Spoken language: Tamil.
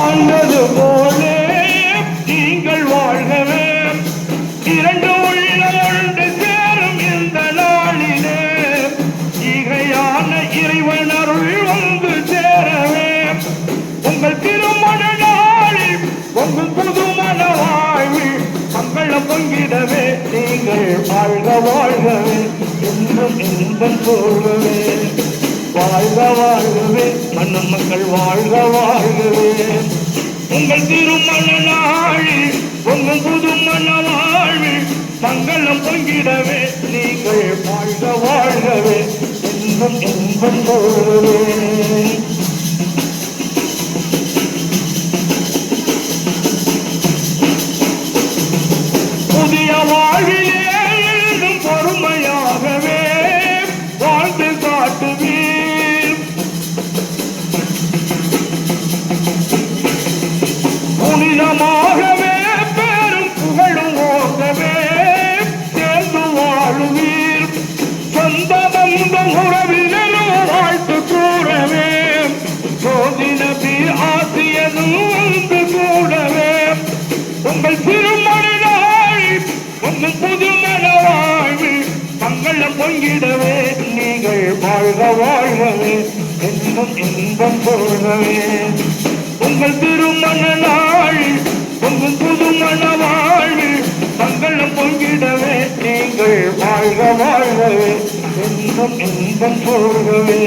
வாழ்ந்தது போலே நீங்கள் வாழ்கவே இரண்டு உள்ள ஒன்று சேரும் இந்த நாளிலே ஈகையான இறைவன் அருள் வந்து சேரவே உங்கள் திருமண நாளில் உங்கள் புதுமண வாழ்வில் மங்களம் பொங்கிடவே நீங்கள் வாழ்க வாழ்கவே என்றும் இன்பம் போகவே வாழ்க வாழ்கவே மன்ன மக்கள் வாழ்க வாழ்கவே உங்கள் திருமண நாளில் உங்கள் புதுமண வாழ்வில் மங்களம் பொங்கிடவே நீங்கள் வாழ்க வாழ்கவே என்றும் இன்பம் போகவே புதிய வாழ்விலே எழுதும் பொறுமையாகவே வாழ்ந்து காட்டுவீர் புனிதமாகவே பெரும் புகழும் ஓங்கவே சேர்ந்து வாழுவீர் சொந்த பந்தம் உறவினரும் வாழ்த்து கூறவே ஜோதி நபி ஆசியனும் வந்து கூடவே உங்கள் திருமண உங்கள் புதுமண வாழ்வில் மங்களம் பொங்கிடவே நீங்கள் வாழ்க வாழ்கவே என்றும் இன்பம் போகவே உங்கள் திருமண நாளில் உங்கள் புதுமண வாழ்வில் மங்களம் பொங்கிடவே நீங்கள் வாழ்க வாழ்கவே என்றும் இன்பம் போகவே